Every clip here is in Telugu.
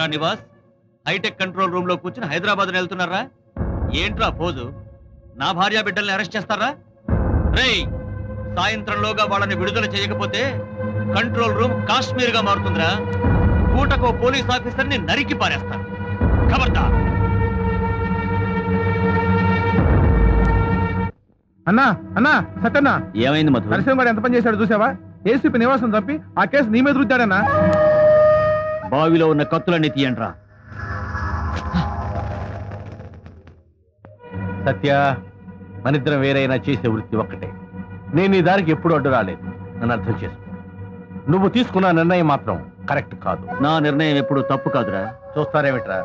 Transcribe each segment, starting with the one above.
ఏరా నివాస్, హైటెక్ కంట్రోల్ రూమ్ లో కూర్చుని హైదరాబాద్ వెళ్తున్నారా? ఏంట్రా పోజు? నా భార్య బిడ్డల్ని అరెస్ట్ చేస్తారా? రేయ్, సాయంత్రంలోగా వాళ్ళని విడుదల చేయకపోతే కంట్రోల్ రూమ్ కాశ్మీర్ గా మారుతుందిరా. పూటకో పోలీస్ ఆఫీసర్ ని నరికి పారేస్తారు. ఖబర్దార్. అన్నా అన్నా సత్యన్నా, ఏమైంది మధు? నరసింహ గారు ఎంత పని చేశాడు చూసావా? ఏసీపీ నివాసం తప్పి ఆ కేసు నీ మీద రుద్దాడన్నా. బావిలో ఉన్న కత్తులన్నీ తీయండ్రా. సత్య, మనిద్దరం వేరైనా చేసే వృత్తి ఒక్కటే. నేను నీ దారికి ఎప్పుడు అడ్డు రాలేదు, నన్ను అర్థం చేసుకో. నువ్వు తీసుకున్న నిర్ణయం మాత్రం కరెక్ట్ కాదు. నా నిర్ణయం ఎప్పుడు తప్పు కాదురా. చూస్తారేమిట్రా?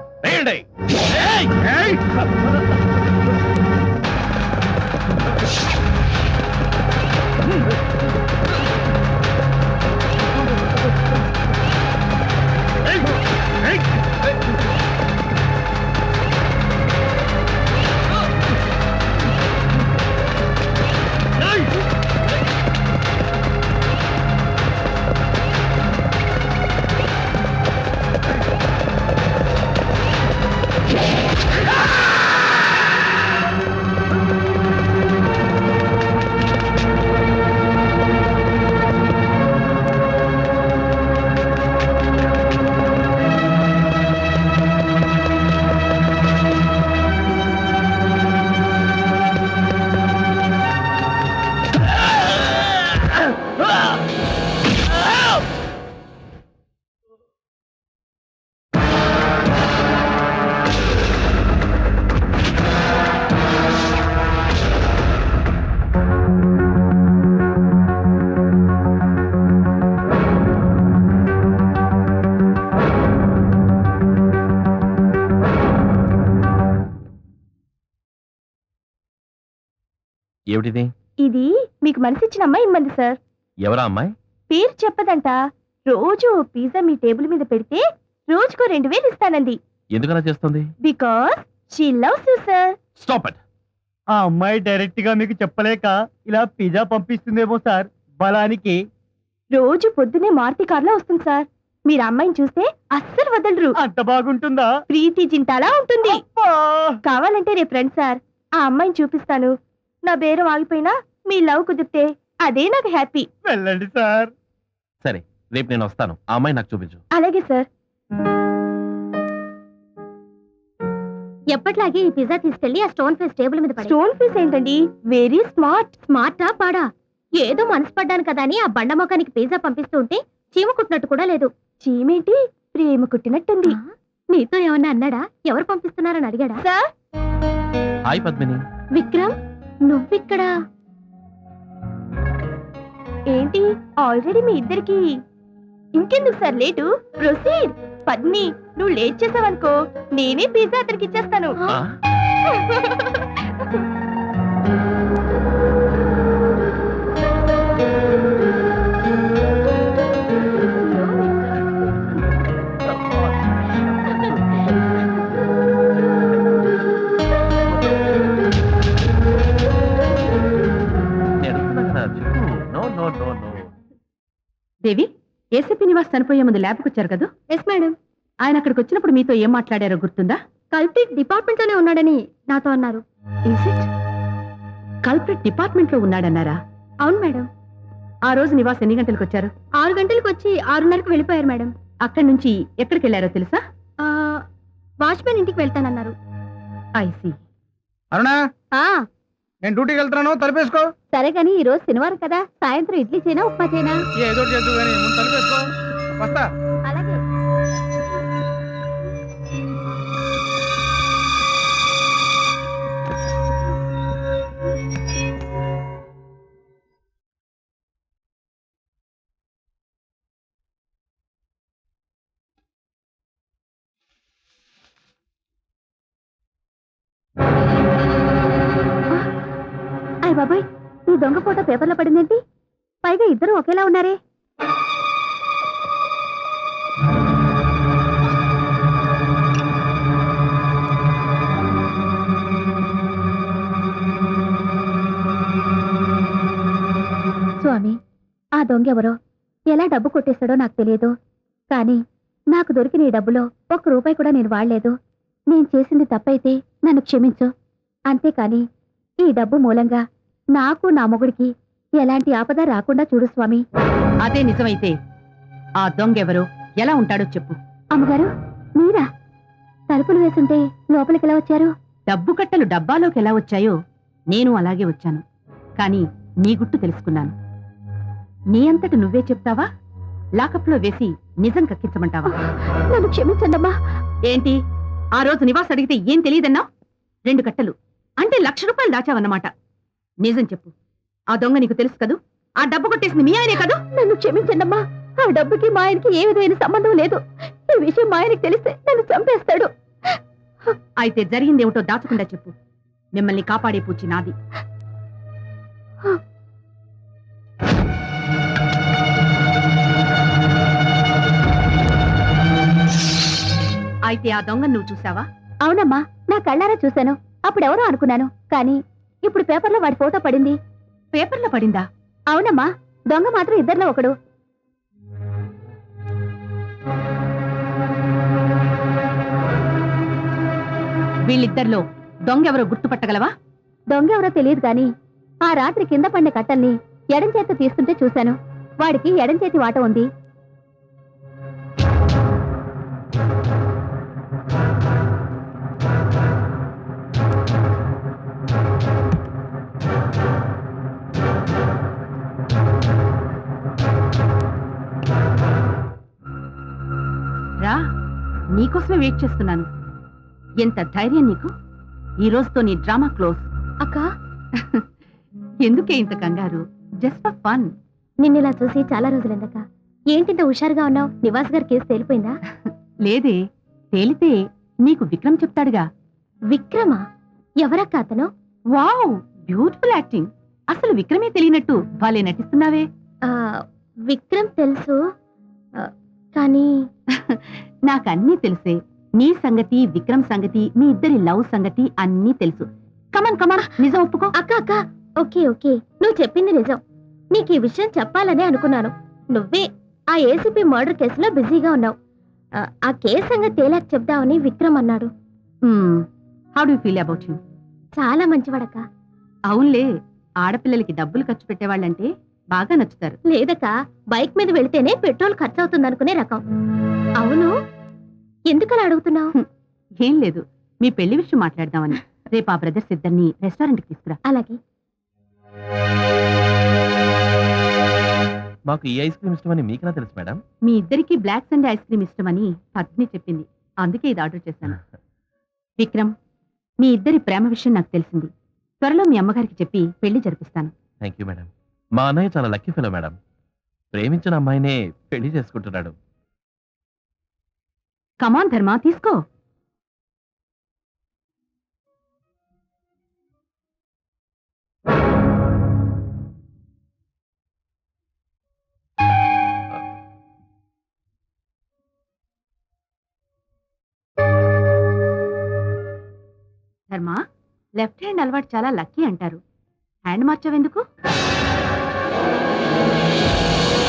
ఏమిటిది? ఇది మీకు మనసిచ్చిన అమ్మాయి ఇమ్మంది సార్. ఎవరా అమ్మాయి? పేరు చెప్పదంట. రోజు పిజ్జా మీ టేబుల్ మీద పెడితే రోజుకో 2000 ఇస్తానంది. ఎందుకలా చేస్తుంది? Because she loves you sir. Stop it. ఆ అమ్మాయి డైరెక్ట్ గా మీకు చెప్పలేక ఇలా పిజ్జా పంపిస్తుందేమో సార్ బలానికి. రోజు పొద్దునే మారుతి కార్లో వస్తుంది సార్. మీరు అమ్మాయిని చూస్తే అస్సలు వదలరు. అంత బాగుంటుందా? ప్రీతి జింటాలా ఉంటుంది. కావాలంటే రేపు రండి సార్, ఆ అమ్మాయిని చూపిస్తాను. నా బేరం ఆగిపోయినా మీ లవ్ కుదిరితే అదే నాకు హ్యాపీ. వెళ్ళండి సార్. సరే, రేపు నేను వస్తాను. ఆ అమ్మాయి నాకు చూపించు. అలాగే సార్. ఎప్పట్లాగే ఈ పిజ్జా తీసుకెళ్లి ఆ స్టోన్ ఫేస్ టేబుల్ మీద పడే. స్టోన్ ఫేస్ ఏంటండి? Very smart. స్మార్టా పాడా? ఏదో మనసు పడ్డాను కదా అని ఆ బండ మొఖానికి పిజ్జా పంపిస్తూ ఉంటే చీమ కుట్టినట్టు కూడా లేదు. చీమేంటి, ప్రేమ కుట్టినట్టుంది. నీతో ఏమన్నా అన్నాడా? ఎవరు పంపిస్తున్నారని అడిగాడా? సార్. హాయ్ పద్మిని. విక్రమ్, నువ్విక్కడ ఏంటి? ఆల్రెడీ మీ ఇద్దరికి ఇంకెందుకు సార్ లేటు? ప్రొసీడ్. పద్ని, నువ్వు లేట్ చేసావనుకో నేనే పిజ్జా అతనికి ఇచ్చేస్తాను. దేవి, ఏసీపీ నివాస్ చనిపోయే ముందు ల్యాబ్కి వచ్చారు కదా? Yes madam. ఆయన అక్కడికి వచ్చినప్పుడు మీతో ఏం మాట్లాడారో గుర్తుందా? కల్ప్రిట్ డిపార్ట్మెంట్ లోనే ఉన్నాడని నాతో అన్నారు. Is it? కల్ప్రిట్ డిపార్ట్మెంట్ లో ఉన్నాడన్నారా? అవును మేడం. ఆ రోజు నివాస్ ఎన్ని గంటలకు వచ్చారు? 6 గంటలకు వచ్చి 6:30కు వెళ్ళిపోయారు మేడం. అక్కడి నుంచి ఎక్కడికి వెళ్ళారో తెలుసా? వాచ్మెన్ ఇంటికి వెళ్తానన్నారు. ఐసీ. అరుణా, నేను డ్యూటీకి వెళ్తున్నాను, తలుపేసుకో. సరే కానీ ఈ రోజు శనివారం కదా, సాయంత్రం ఇడ్లీ చేయనా ఉప్మా చేయనా? ఏదో చేద్దు కానీ ముందు తలుపేసుకో. వస్తా. అలాగే. అయ్య బాబాయ్, ఈ దొంగ ఫోటో పేపర్లో పడిందేంటి? పైగా ఇద్దరు ఒకేలా ఉన్నారే. స్వామి, ఆ దొంగెవరో ఎలా డబ్బు కొట్టేశాడో నాకు తెలియదు, కానీ నాకు దొరికిన ఈ డబ్బులో ఒక్క రూపాయి కూడా నేను వాడలేదు. నేను చేసింది తప్పైతే నన్ను క్షమించు. అంతేకాని ఈ డబ్బు మూలంగా నాకు నా మొగుడికి ఎలాంటి ఆపద రాకుండా చూడు స్వామి. అదే నిజమైతే ఆ దొంగెవరో ఎలా ఉంటాడో చెప్పు. అమ్మగారు, మీరా? తలుపులు వేసుంటే లోపలికి ఎలా వచ్చారు? డబ్బు కట్టలు డబ్బాలోకి ఎలా వచ్చాయో నేను అలాగే వచ్చాను. కానీ నీ గుట్టు తెలుసుకున్నాను. నీ అంతట నువ్వే చెప్తావా, లాకప్లో వేసి నిజం కక్కించమంటావా? నన్ను క్షమించండమ్మా. ఏంటి, ఆ రోజు నివాస్ అడిగితే ఏం తెలియదన్నా? 2 కట్టలు అంటే ₹1,00,000 దాచావన్నమాట. నిజం చెప్పు, ఆ దొంగ నీకు తెలుసు కదూ? ఆ డబ్బు కొట్టేసింది మీ ఆయనే కదూ? నన్ను క్షమించండమ్మా. ఆ డబ్బుకి మా ఆయనకి ఏ విధమైన సంబంధం లేదు. ఈ విషయం మా ఆయనకి తెలిస్తే నన్ను చంపేస్తాడు. అయితే జరిగిందేమిటో దాచకుండా చెప్పు. మిమ్మల్ని కాపాడే పూచి నాది. అయితే ఆ దొంగను నువ్వు చూసావా? అవునమ్మా, నా కళ్ళారా చూశాను. అప్పుడెవరో అనుకున్నాను, కానీ ఇప్పుడు పేపర్లో వాడి ఫోటో పడింది. పేపర్లో పడిందా? అవునమ్మా, దొంగ మాత్రం ఇద్దరిలో ఒకడు. వీళ్ళిద్దరిలో దొంగెవరో గుర్తుపట్టగలవా? దొంగ ఎవరో తెలియదు గాని ఆ రాత్రి కింద పడిన కట్టల్ని ఎడం చేత తీస్తుంటే చూశాను. వాడికి ఎడం చేతి వాట ఉంది. రా, నీకోసమే వెయిట్ చేస్తున్నాను. ఎంత ధైర్యం నీకు! ఈ రోజుతో నీ డ్రామా క్లోజ్. అక్క, ఎందుకే ఇంత కంగారు? Just for fun. నిన్నిలా చూసి చాలా రోజులెందక్క. ఏంటింత హుషారుగా ఉన్నావు? నివాస్ గారి కేసు తేలిపోయిందా? లేదే, తేలితే నీకు విక్రమ్ చెప్తాడుగా. విక్రమా? ఎవరక్క అతను? Wow, beautiful acting. అసలు విక్రమే తెలియనట్టు భలే నటిస్తున్నావే. విక్రమ్ తెలుసు, కానీ నాకన్నీ తెలుసే. నీ సంగతి, విక్రమ్ సంగతి, మీ ఇద్దరి లవ్ సంగతి అన్నీ తెలుసు. కమాన్ కమాన్, నిజం ఒప్పుకో. అక్క అక్క, ఓకే ఓకే, నువ్వు చెప్పింది నిజం. నీకు ఈ విషయం చెప్పాలనే అనుకున్నాను. నువ్వే ఆ ఏసీపీ మర్డర్ కేసులో బిజీగా ఉన్నావు. ఆ కేసు సంగతి తేలాక చెప్దామని విక్రమ్ అన్నాడు. How do you feel about you? చాలా మంచివాడక్క. అవునులే, ఆడపిల్లలకి డబ్బులు ఖర్చు పెట్టేవాళ్ళంటే బాగా నచ్చుతారు. లేదక్క, బైక్ మీద వెళితేనే పెట్రోల్ ఖర్చు అవుతుంది అనుకునే రకం. అవును, ఎందుకలా అడుగుతున్నావు? ఏం లేదు, మీ పెళ్లి విషయం మాట్లాడదామని. రేపు ఆ బ్రదర్స్ ఇద్దరిని రెస్టారెంట్కి తీసుకురా. అలాగే. మాకు ఈ ఐస్ క్రీమ్ ఇష్టమని మీకెలా తెలుసు మేడం? మీ ఇద్దరికి బ్లాక్ సండే ఐస్ క్రీమ్ ఇష్టమని పత్ని చెప్పింది, అందుకే ఇది ఆర్డర్ చేశాను. విక్రమ్, మీ ఇద్దరి ప్రేమ విషయం నాకు తెలిసింది. త్వరలో మీ అమ్మగారికి చెప్పి పెళ్లి జరిపిస్తాను. Thank you madam. మా అన్నయ్య చాలా లక్కీ ఫెలో మేడం. ప్రేమించిన అమ్మాయినే పెళ్లి చేసుకుంటున్నాడు. కమాన్ ధర్మ, తీసుకో. ధర్మ, లెఫ్ట్ హ్యాండ్ అలవాటు చాలా లక్కీ అంటారు. హ్యాండ్ మార్చావెందుకు?